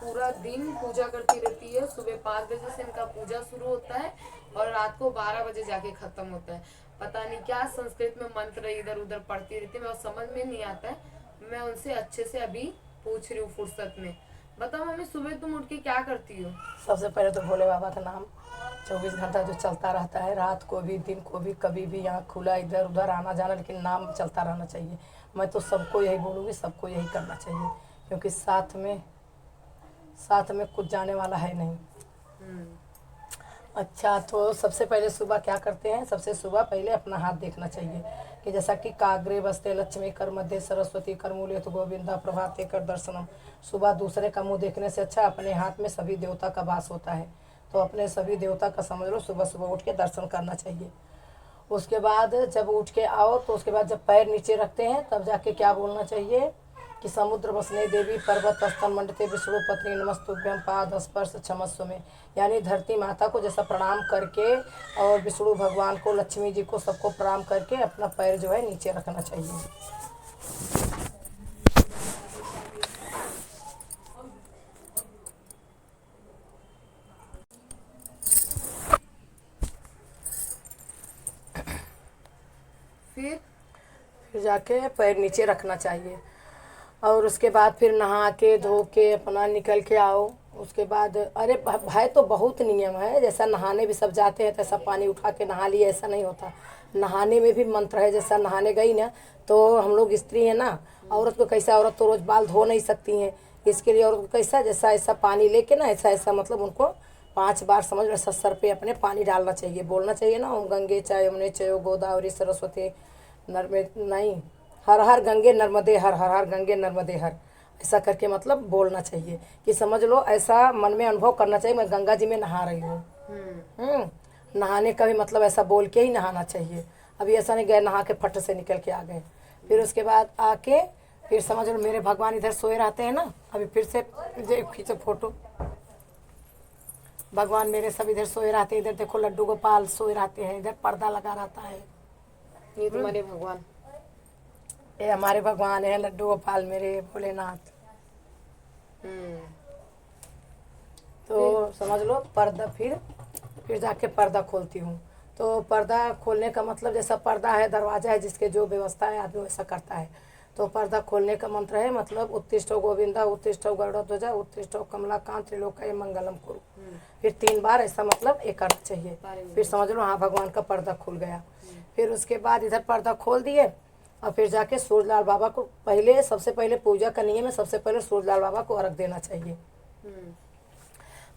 पूरा दिन पूजा करती रहती है। सुबह 5 बजे से इनका पूजा शुरू होता है और रात को 12 बजे जाके खत्म होता है। पता नहीं क्या संस्कृत में मंत्र इधर उधर पढ़ती रहती है, मैं समझ में नहीं आता है। मैं उनसे अच्छे से अभी पूछ रही हूँ फुर्सत में। बताओ मम्मी, सुबह तुम उठ के क्या करती हो? सबसे पहले तो भोले बाबा का नाम 24 घंटा जो चलता रहता है, रात को भी दिन को भी, कभी भी यहाँ खुला इधर उधर आना जाना, लेकिन नाम चलता रहना चाहिए। मैं तो सबको यही बोलूँगी, सबको यही करना चाहिए, क्योंकि साथ में कुछ जाने वाला है नहीं। हम्म। अच्छा, तो सबसे पहले सुबह क्या करते हैं? सबसे सुबह पहले अपना हाथ देखना चाहिए कि जैसा कि काग्रे बस्ते लक्ष्मी कर मध्य सरस्वती कर मूल्य तो गोविंदा प्रभाते कर दर्शनम। सुबह दूसरे का मुंह देखने से अच्छा अपने हाथ में सभी देवता का वास होता है, तो अपने सभी देवता का समझ लो, सुबह सुबह उठ के दर्शन करना चाहिए। उसके बाद जब उठ के आओ तो उसके बाद जब पैर नीचे रखते हैं तब जाके क्या बोलना चाहिए कि समुद्र बसने देवी पर्वत स्तन मंडते विष्णु पत्नी नमस्तुभ्यम पाद स्पर्श क्षमस्व में, यानी धरती माता को जैसा प्रणाम करके और विष्णु भगवान को, लक्ष्मी जी को, सबको प्रणाम करके अपना पैर जो है नीचे रखना चाहिए। फिर फिर जाके पैर नीचे रखना चाहिए और उसके बाद फिर नहा के धो के अपना निकल के आओ। उसके बाद अरे भाई तो बहुत नियम है, जैसा नहाने भी सब जाते हैं तैसा पानी उठा के नहा लिए, ऐसा नहीं होता। नहाने में भी मंत्र है, जैसा नहाने गई ना तो हम लोग स्त्री है ना, औरत को कैसा, औरत तो रोज़ बाल धो नहीं सकती हैं, इसके लिए औरत को कैसा जैसा ऐसा पानी लेके ना ऐसा ऐसा मतलब उनको 5 बार समझ लो सर पे अपने पानी डालना चाहिए, बोलना चाहिए ना ओम गंगे च यमुने चैव गोदावरी सरस्वती नर्मदे, नहीं, हर हर गंगे नर्मदे हर, हर हर गंगे नर्मदे हर, ऐसा करके मतलब बोलना चाहिए कि समझ लो ऐसा मन में अनुभव करना चाहिए मैं गंगा जी में नहा रही हूँ। नहाने का भी मतलब ऐसा बोल के ही नहाना चाहिए। अभी ऐसा नहीं गए नहा के फट से निकल के आ गए। फिर उसके बाद आके फिर समझ लो मेरे भगवान इधर सोए रहते हैं ना, अभी फिर से खींचो फोटो, भगवान मेरे सब इधर सोए रहते हैं। इधर देखो लड्डू गोपाल सोए रहते हैं, इधर पर्दा लगा रहता है। ये तुम्हारे भगवान? ये हमारे भगवान है लड्डू गोपाल मेरे भोलेनाथ। तो समझ लो पर्दा, फिर जाके पर्दा खोलती हूँ। तो पर्दा खोलने का मतलब जैसा पर्दा है दरवाजा है, जिसके जो व्यवस्था है आदमी वैसा करता है। तो पर्दा खोलने का मंत्र है मतलब उत्तिष्ठो गोविंदा उत्तिष्ठो गरुड़ध्वजा उत्तिष्ठो कमलाकांत त्रिलोकय मंगलम कुरु। फिर 3 बार ऐसा मतलब ये करना चाहिए। फिर समझ लो हाँ भगवान का पर्दा खुल गया। फिर उसके बाद इधर पर्दा खोल दिए और फिर जाके सूरजलाल बाबा को पहले, सबसे पहले पूजा का नियम है, सबसे पहले सूरजलाल बाबा को अर्घ देना चाहिए।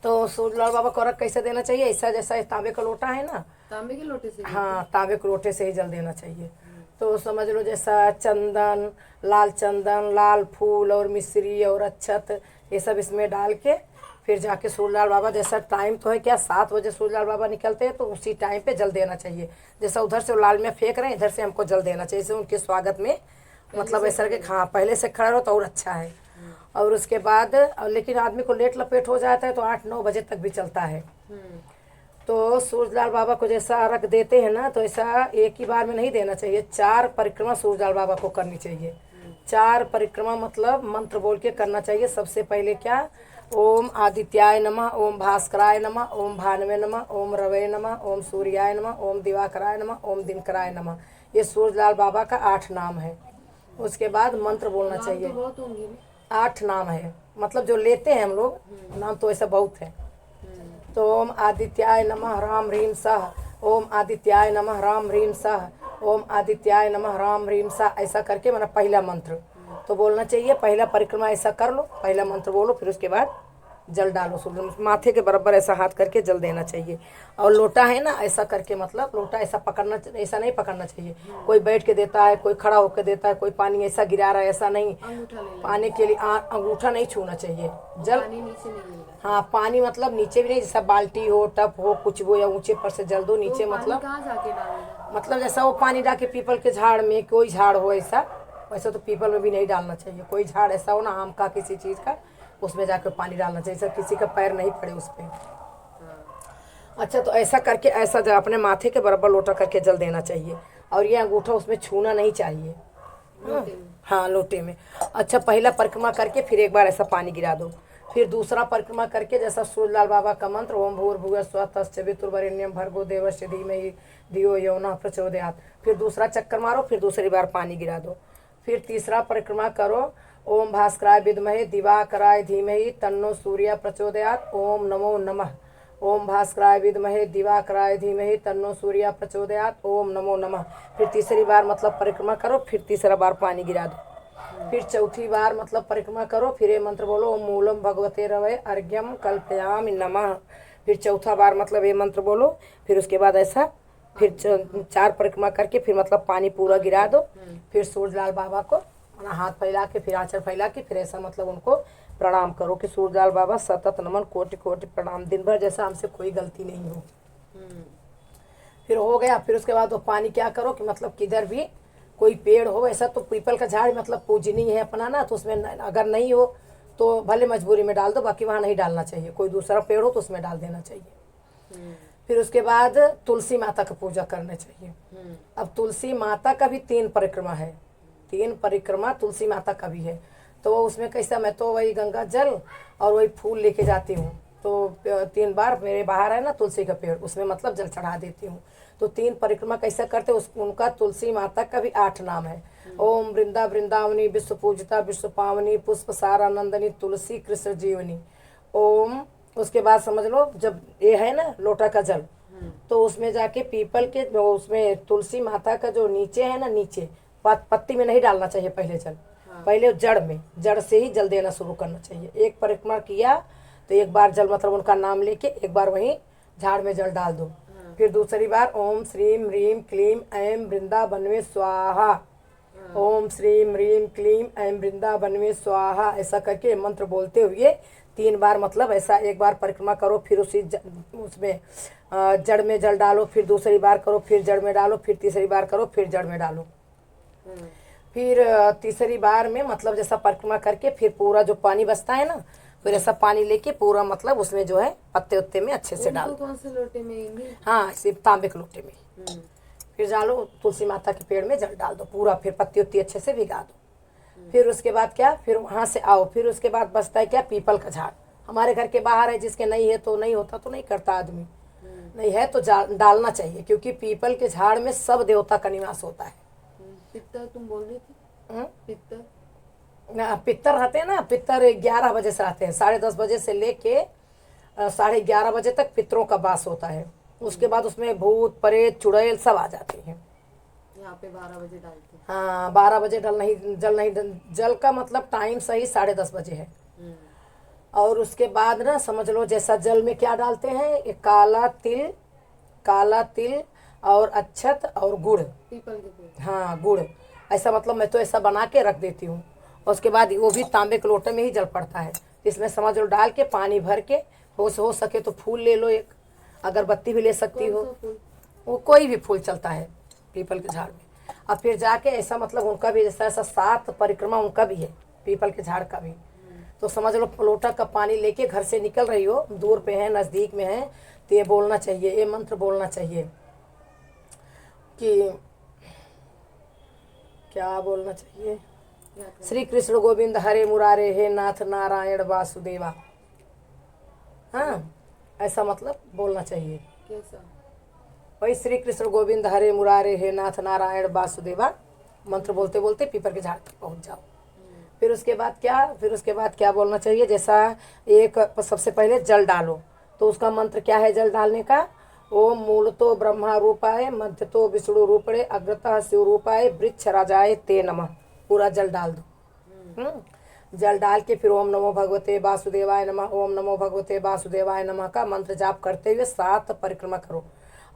तो सूरजलाल बाबा को अर्घ कैसे देना चाहिए? ऐसा जैसा तांबे का लोटा है ना, तांबे के लोटे से? हाँ, तांबे के लोटे से ही जल देना चाहिए। तो समझ लो जैसा चंदन, लाल फूल और मिश्री और अक्षत ये सब इसमें डाल के फिर जाके सूरजलाल बाबा, जैसा टाइम तो है क्या 7 बजे सूरजलाल बाबा निकलते हैं, तो उसी टाइम पे जल देना चाहिए। जैसा उधर से लाल में फेंक रहे हैं इधर से हमको जल देना चाहिए, जैसे उनके स्वागत में मतलब ऐसा कि हाँ पहले से खड़ा रहो तो और अच्छा है। और उसके बाद लेकिन आदमी को लेट लपेट हो जाता है तो 8-9 बजे तक भी चलता है। तो सूरजलाल बाबा को जैसा अर्घ देते हैं ना, तो ऐसा एक ही बार में नहीं देना चाहिए, 4 परिक्रमा सूरजलाल बाबा को करनी चाहिए। 4 परिक्रमा मतलब मंत्र बोल के करना चाहिए। सबसे पहले क्या, ओम आदित्याय नमः, ओम भास्कराय नमः, ओम भानवे नमः, ओम रवै नमः, ओम सूर्याय नमः, ओम दिवाकराय नमः, ओम दिनकराय नमः। ये सूरजलाल बाबा का 8 नाम है। उसके बाद मंत्र बोलना चाहिए। तो बहुत होंगे। 8 नाम है, मतलब जो लेते हैं हम लोग, नाम तो ऐसा बहुत है। तो ओम आदित्याय नमः राम ह्रीम सह, ओम आदित्याय नमः राम ह्रीम सह, ओम आदित्याय नमः राम ह्रीम सह, ऐसा करके मेरा पहला मंत्र तो बोलना चाहिए। पहला परिक्रमा ऐसा कर लो, पहला मंत्र बोलो, फिर उसके बाद जल डालो, सूर्य माथे के बराबर ऐसा हाथ करके जल देना चाहिए। और लोटा है ना ऐसा करके, मतलब लोटा ऐसा पकड़ना, ऐसा नहीं पकड़ना चाहिए। कोई बैठ के देता है, कोई खड़ा होकर देता है, कोई पानी ऐसा गिरा रहा है, ऐसा नहीं। पानी के लिए अंगूठा नहीं छूना चाहिए। जल पानी नीचे नहीं मिलेगा। हाँ, पानी मतलब नीचे भी नहीं, जैसा बाल्टी हो टप हो कुछ वो, या ऊंचे पर से जल दो नीचे। तो मतलब कहाँ जाके डालेगा? मतलब जैसा वो पानी डाल के पीपल के झाड़ में, कोई झाड़ हो ऐसा, वैसे तो पीपल में भी नहीं डालना चाहिए। कोई झाड़ ऐसा हो ना आम का किसी चीज़ का, उसमें जाकर पानी डालना चाहिए, सर किसी का पैर नहीं पड़े उस पर। अच्छा, तो ऐसा करके ऐसा अपने माथे के बराबर लोटा करके जल देना चाहिए। और ये अंगूठा उसमें छूना नहीं चाहिए। हाँ, लोटे में। अच्छा, पहला परिक्रमा करके फिर एक बार ऐसा पानी गिरा दो, फिर दूसरा परिक्रमा करके जैसा सूर्यलाल बाबा का मंत्र ओम भूर्भुवः स्वः तत्सवितुर्वरेण्यं भर्गो देवस्य धीमहि धियो यो नः प्रचोदयात्। फिर दूसरा चक्कर मारो, फिर दूसरी बार पानी गिरा दो। फिर तीसरा परिक्रमा करो, ओम भास्कराय विद्महे दिवाकराय धीमहि तन्नो सूर्य प्रचोदयात्। ओम नमो नमः। ओम भास्कराय विद्महे दिवाकराय धीमहि तन्नो सूर्य प्रचोदयात्। ओम नमो नमः। फिर तीसरी बार मतलब परिक्रमा करो, फिर तीसरा बार पानी गिरा दो। फिर चौथी बार मतलब परिक्रमा करो, फिर ये मंत्र बोलो ओम मूलम भगवते रवै अर्घ्यम कल्पयामि नमः। फिर चौथा बार मतलब ये मंत्र बोलो, फिर उसके बाद ऐसा फिर चार परिक्रमा करके फिर मतलब पानी पूरा गिरा दो। फिर सूर्यलाल बाबा को हाथ फैला के फिर आंचल फैला के फिर ऐसा मतलब उनको प्रणाम करो कि सूर्यलाल बाबा सतत नमन कोटि कोटि प्रणाम, दिन भर जैसा हमसे कोई गलती नहीं हो। फिर हो गया। फिर उसके बाद वो पानी क्या करो कि मतलब किधर भी कोई पेड़ हो, ऐसा तो पीपल का झाड़ मतलब पूजनीय है अपना ना, तो उसमें अगर नहीं हो तो भले मजबूरी में डाल दो, बाकी वहाँ नहीं डालना चाहिए। कोई दूसरा पेड़ हो तो उसमें डाल देना चाहिए। फिर उसके बाद तुलसी माता का पूजा करना चाहिए। अब तुलसी माता का भी 3 परिक्रमा है, 3 परिक्रमा तुलसी माता का भी है। तो उसमें कैसा, मैं तो वही गंगा जल और वही फूल लेके जाती हूँ। तो 3 बार मेरे बाहर है ना तुलसी का पेड़, उसमें मतलब जल चढ़ा देती हूँ। तो 3 परिक्रमा कैसा करते उनका तुलसी माता का भी 8 नाम है। ओम वृंदा वृंदावनी विश्व पूजिता विश्व पावनी पुष्प सारानंदनी तुलसी कृष्ण जीवनी। ओम उसके बाद समझ लो जब ये है ना लोटा का जल, तो उसमें जाके पीपल के उसमें तुलसी माता का जो नीचे है ना, नीचे पत्ती में नहीं डालना चाहिए पहले जल, पहले जड़ में, जड़ से ही जल देना शुरू करना चाहिए। एक परिक्रमा किया तो एक बार जल मतलब उनका नाम लेके एक बार वहीं झाड़ में जल डाल दो। फिर दूसरी बार ओम श्रीम ह्रीम क्लीम ऐं वृंदावनवे स्वाहा, ओम श्रीम ह्रीम क्लीम ऐं वृंदावनवे स्वाहा, ऐसा करके मंत्र बोलते हुए 3 बार मतलब ऐसा एक बार परिक्रमा करो, फिर उसमें जड़ में जल डालो, फिर दूसरी बार करो, फिर जड़ में डालो, फिर तीसरी बार करो, फिर जड़ में डालो। फिर तीसरी बार में मतलब जैसा परिक्रमा करके फिर पूरा जो पानी बचता है ना, फिर ऐसा पानी लेके पूरा मतलब उसमें जो है पत्ते उत्ते में अच्छे से डालो। कौन से लोटे में? हाँ, सिर्फ तांबे के लोटे में। फिर डालो, तुलसी माता के पेड़ में जल डाल दो पूरा, फिर पत्ती उत्ती अच्छे से भिगा दो। फिर उसके बाद क्या, फिर वहाँ से आओ, फिर उसके बाद बचता है क्या, पीपल का झाड़। हमारे घर के बाहर है, जिसके नहीं है तो नहीं होता तो नहीं करता आदमी, नहीं है तो डालना चाहिए, क्योंकि पीपल के झाड़ में सब देवता का निवास होता है। पित्तर तुम बोल रही थी? पित्तर पित्तर रहते हैं ना, पित्तर 11 बजे से आते हैं, 10:30 बजे से लेके 11:30 बजे तक पितरों का वास होता है। उसके बाद उसमें भूत प्रेत चुड़ैल सब आ जाते हैं। यहाँ पे 12 बजे डालते हैं। हाँ, 12 बजे जल का मतलब टाइम सही 10:30 बजे है। और उसके बाद ना समझ लो जैसा जल में क्या डालते हैं, एक काला तिल और अक्षत और गुड़, पीपल के पेड़। हाँ गुड़, ऐसा मतलब मैं तो ऐसा बना के रख देती हूँ। उसके बाद वो भी तांबे के लोटे में ही जल पड़ता है, इसमें समझ लो डाल के पानी भर के, हो सके तो फूल ले लो, एक अगरबत्ती भी ले सकती हो, वो कोई भी फूल चलता है पीपल के झाड़ में। अब फिर जाके ऐसा मतलब उनका भी जैसा ऐसा 7 परिक्रमा उनका भी है, पीपल के झाड़ का भी। तो समझ लो लोटा का पानी लेके घर से निकल रही हो, दूर पे है नज़दीक में है, तो ये बोलना चाहिए, ये मंत्र बोलना चाहिए कि क्या बोलना चाहिए, श्री कृष्ण गोविंद हरे मुरारे हे नाथ नारायण वासुदेवा। हाँ, ऐसा मतलब बोलना चाहिए। कैसा? वही श्री कृष्ण गोविंद हरे मुरारे हे नाथ नारायण वासुदेवा मंत्र बोलते बोलते पीपल के झाड़ तक पहुंच जाओ। फिर उसके बाद क्या बोलना चाहिए, जैसा एक सबसे पहले जल डालो, तो उसका मंत्र क्या है जल डालने का, ओम मूलतो ब्रह्मा रूपाय मध्यतो विष्णु रूपणे अग्रतः शिव रूपाय वृक्ष राजाय ते नमः, पूरा जल डाल दो। जल डाल के फिर ओम नमो भगवते वासुदेवाय नमः, ओम नमो भगवते वासुदेवाय नमः का मंत्र जाप करते हुए 7 परिक्रमा करो।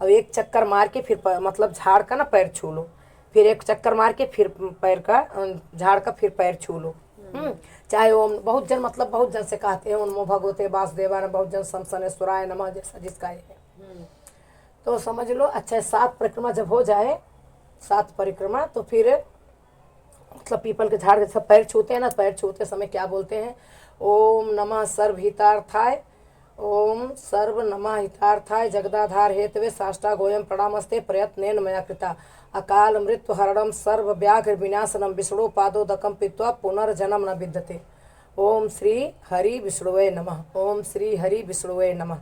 अब एक चक्कर मार के फिर मतलब झाड़ का ना पैर छू लो, फिर एक चक्कर मार के फिर पैर का झाड़ का फिर पैर छू लो। चाहे ओम, बहुत जन मतलब बहुत जन से कहते हैं ओम नमो भगवते वासुदेवाय नमः, बहुत जन शमशनेश्वराय नमः, जैसा जिसका है। तो समझ लो अच्छा 7 परिक्रमा जब हो जाए, 7 परिक्रमा, तो फिर मतलब पीपल के झाड़ के सब पैर छूते हैं ना, पैर छूते समय क्या बोलते हैं, ओम नमः सर्वहितार्थाय, ओम सर्व नमः हितार्थाय जगदाधार हेतवे साष्टांगोऽयं प्रणामस्ते प्रयत्नेन मया कृता अकाल मृत्यु हरणम सर्व व्याघ्र विनाशनम विष्णु पादोदकम पीत्वा पुनर्जन्म न विद्यते। ओम श्री हरि विष्णुवे नमः, ओम श्री हरि विष्णुवे नमः।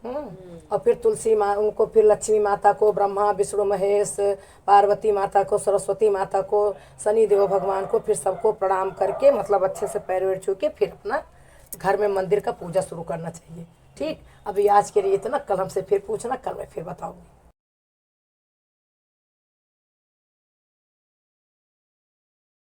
और फिर तुलसी माँ उनको, फिर लक्ष्मी माता को, ब्रह्मा विष्णु महेश, पार्वती माता को, सरस्वती माता को, शनि देव भगवान को, फिर सबको प्रणाम करके मतलब अच्छे से पैर वैर छू के फिर अपना घर में मंदिर का पूजा शुरू करना चाहिए। ठीक, अभी आज के लिए इतना, कल हमसे फिर पूछना, कल मैं फिर बताऊंगी।